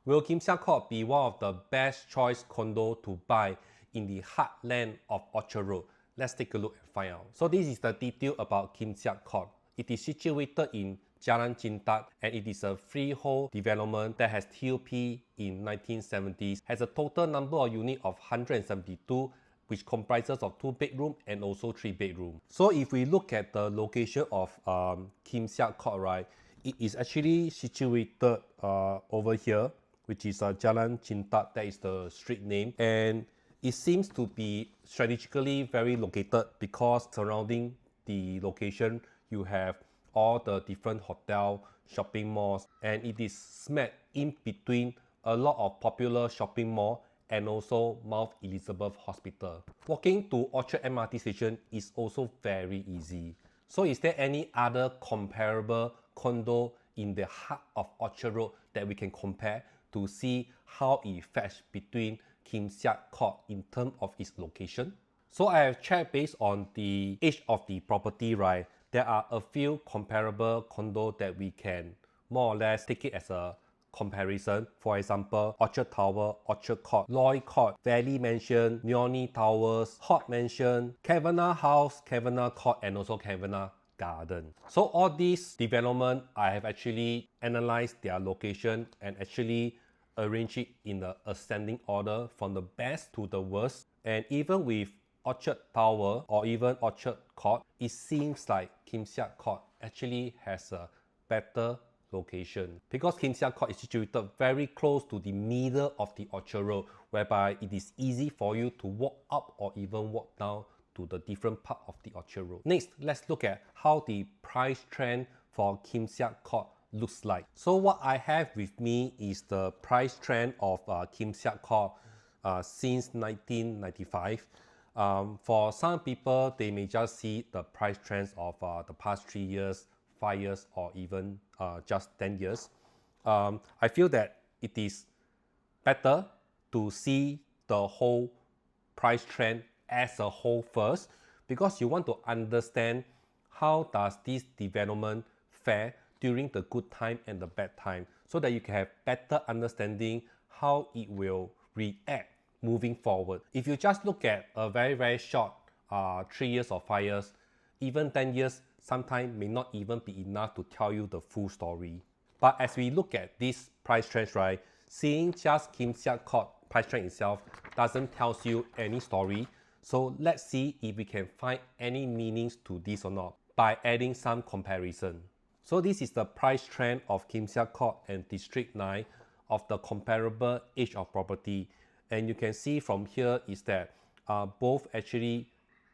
Will Kim Sia Court be one of the best choice condo to buy in the heartland of Orchard Road? Let's take a look and find out. So this is the detail about Kim Sia Court. It is situated in Jalan Cinta and it is a freehold development that has TOP in 1970s, has a total number of units of 172, which comprises of 2 bedrooms and also 3 bedrooms. So if we look at the location of Kim Sia Court, right, it is actually situated over here, which is Jalan Cinta, that is the street name, and it seems to be strategically very located because surrounding the location you have all the different hotel, shopping malls, and it is smack in between a lot of popular shopping mall and also Mount Elizabeth Hospital. Walking to Orchard MRT station is also very easy. So is there any other comparable condo in the heart of Orchard Road that we can compare to see how it fares between Kim Sia Court in terms of its location? So I have checked based on the age of the property, right? There are a few comparable condo that we can more or less take it as a comparison. For example, Orchard Tower, Orchard Court, Lloyd Court, Valley Mansion, Neone Towers, Hot Mansion, Kavanagh House, Kavanagh Court, and also Kavanagh Garden. So all these development, I have actually analyzed their location and actually arrange it in the ascending order from the best to the worst. And even with Orchard Tower or even Orchard Court, it seems like Kim Sia Court actually has a better location because Kim Sia Court is situated very close to the middle of the Orchard Road, whereby it is easy for you to walk up or even walk down to the different part of the Orchard Road. Next, let's look at how the price trend for Kim Sia Court looks like. So what I have with me is the price trend of Kim Sia Court since 1995. For some people, they may just see the price trends of the past 3 years, 5 years, or even just 10 years. I feel that it is better to see the whole price trend as a whole first, because you want to understand how does this development fare during the good time and the bad time, so that you can have better understanding how it will react moving forward. If you just look at a very short 3 years or 5 years, even 10 years, sometimes may not even be enough to tell you the full story. But as we look at this price trend, right, seeing just Kim Sia Court price trend itself doesn't tell you any story. So let's see if we can find any meanings to this or not by adding some comparison. So this is the price trend of Kim Sia Court and District 9 of the comparable age of property. And you can see from here is that both actually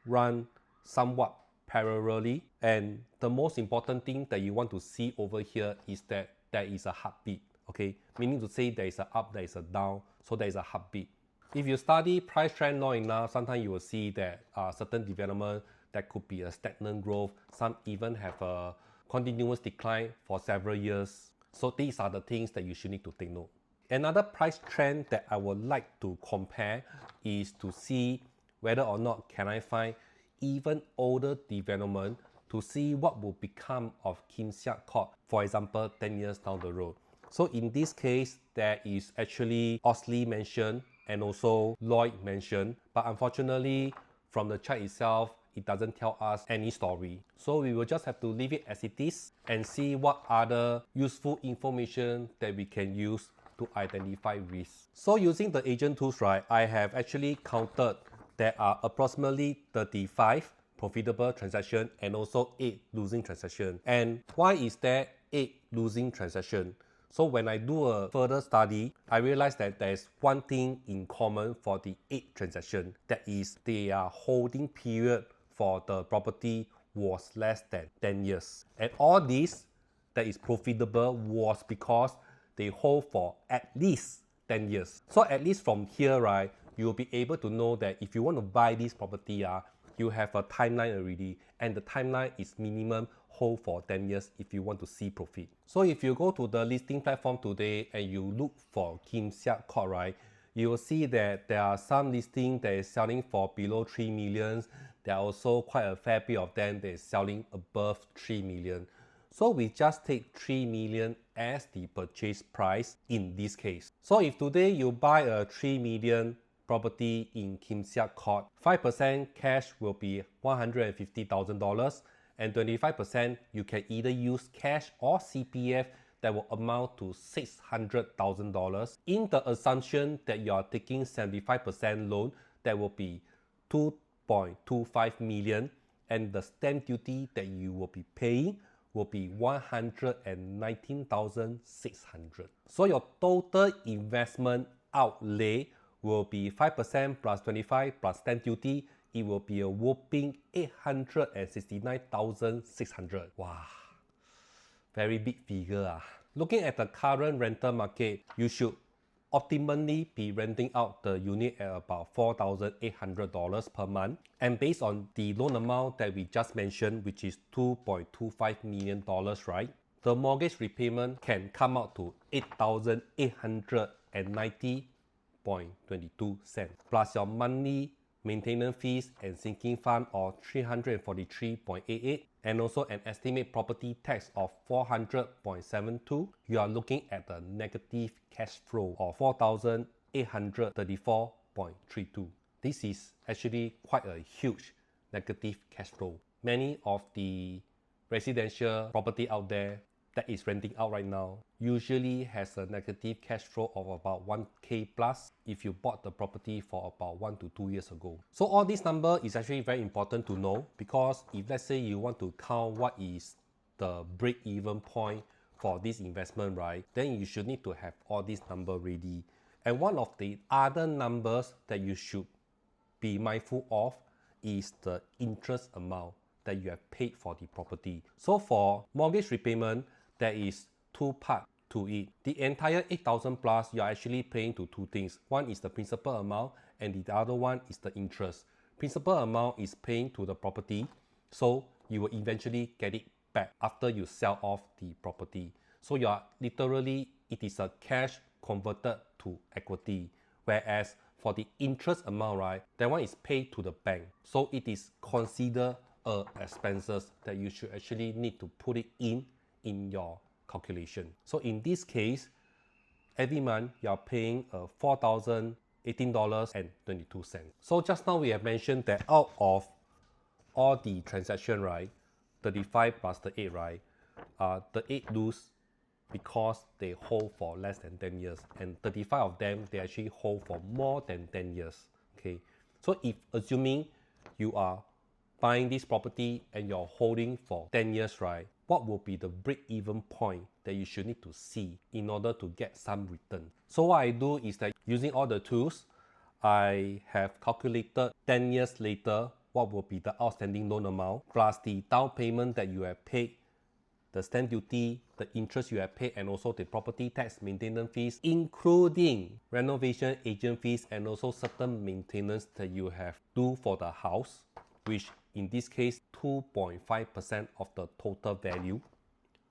run somewhat parallelly. And the most important thing that you want to see over here is that there is a heartbeat, okay? Meaning to say there is a up, there is a down, so there is a heartbeat. If you study price trend long enough, sometimes you will see that certain development that could be a stagnant growth, some even have a continuous decline for several years. So these are the things that you should need to take note. Another price trend that I would like to compare is to see whether or not can I find even older development to see what will become of Kim Sia Court, for example, 10 years down the road. So in this case, there is actually Osley Mansion and also Lloyd Mansion, but unfortunately, from the chart itself, it doesn't tell us any story. So we will just have to leave it as it is and see what other useful information that we can use to identify risks. So using the agent tools, right, I have actually counted there are approximately 35 profitable transactions and also 8 losing transactions. And why is there 8 losing transactions? So when I do a further study, I realized that there is one thing in common for the 8 transactions, that is their holding period for the property was less than 10 years. And all this that is profitable was because they hold for at least 10 years. So at least from here, right, you'll be able to know that if you want to buy this property, you have a timeline already, and the timeline is minimum hold for 10 years if you want to see profit. So if you go to the listing platform today and you look for Kim Sia Court, right, you will see that there are some listings that is selling for below 3 million. There are also quite a fair bit of them that is selling above 3 million. So we just take 3 million as the purchase price in this case. So if today you buy a 3 million property in Sia Court, 5% cash will be $150,000 and 25% you can either use cash or CPF that will amount to $600,000 in the assumption that you are taking 75% loan that will be 2.25 million and the stamp duty that you will be paying will be 119,600. So your total investment outlay will be 5% plus 25 plus stamp duty. It will be a whopping 869,600. Wow, very big figure. Looking at the current rental market, you should optimally be renting out the unit at about $4,800 per month. And based on the loan amount that we just mentioned, which is $2.25 million, right? The mortgage repayment can come out to $8,890.22 plus your monthly maintenance fees and sinking fund of $343.88 and also an estimated property tax of $400.72, you are looking at a negative cash flow of $4,834.32. This is actually quite a huge negative cash flow. Many of the residential property out there that is renting out right now usually has a negative cash flow of about 1K plus if you bought the property for about 1 to 2 years ago. So all this number is actually very important to know, because if let's say you want to count what is the break-even point for this investment, right, then you should need to have all this number ready. And one of the other numbers that you should be mindful of is the interest amount that you have paid for the property. So for mortgage repayment, there is two parts to it. The entire 8,000 plus, you are actually paying to two things. One is the principal amount and the other one is the interest. Principal amount is paying to the property, so you will eventually get it back after you sell off the property. So you are literally, it is a cash converted to equity. Whereas for the interest amount, right, that one is paid to the bank. So it is considered expenses that you should actually need to put it in your calculation. So in this case, every month you are paying $4,018.22. So just now we have mentioned that out of all the transaction, right, 35 plus the 8, right, the 8 lose because they hold for less than 10 years, and 35 of them they actually hold for more than 10 years. Okay, so if assuming you are buying this property and you're holding for 10 years, right, what will be the break-even point that you should need to see in order to get some return? So what I do is that using all the tools, I have calculated 10 years later what will be the outstanding loan amount plus the down payment that you have paid, the stamp duty, the interest you have paid, and also the property tax, maintenance fees, including renovation agent fees and also certain maintenance that you have to do for the house, which in this case 2.5% of the total value.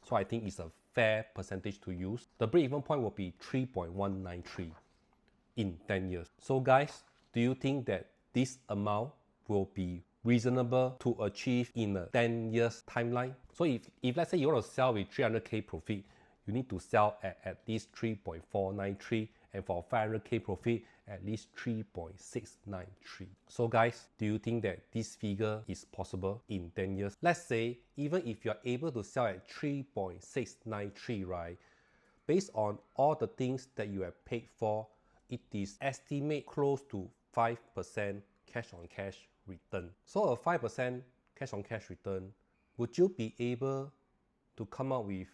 So I think it's a fair percentage to use. The break-even point will be 3.193 in 10 years. So guys, do you think that this amount will be reasonable to achieve in a 10 years timeline? So if let's say you want to sell with 300k profit, you need to sell at least 3.493, and for 500k profit at least 3.693. So guys, do you think that this figure is possible in 10 years? Let's say even if you're able to sell at 3.693, right, based on all the things that you have paid for, it is estimated close to 5% cash on cash return. So a 5% cash on cash return, would you be able to come up with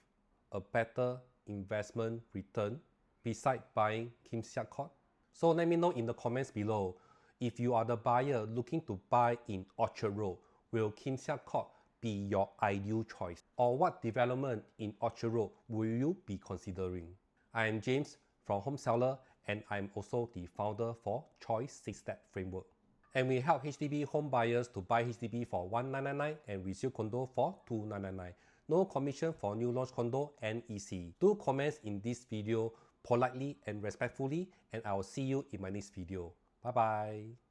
a better investment return besides buying Sia Court? So let me know in the comments below. If you are the buyer looking to buy in Orchard Road, will Sia Court be your ideal choice? Or what development in Orchard Road will you be considering? I am James from Homeseller, and I'm also the founder for Choice 6-Step Framework. And we help HDB home buyers to buy HDB for $1,999 and resale condo for $2,999. No commission for new launch condo and EC. Do comments in this video politely and respectfully, and I will see you in my next video. Bye bye.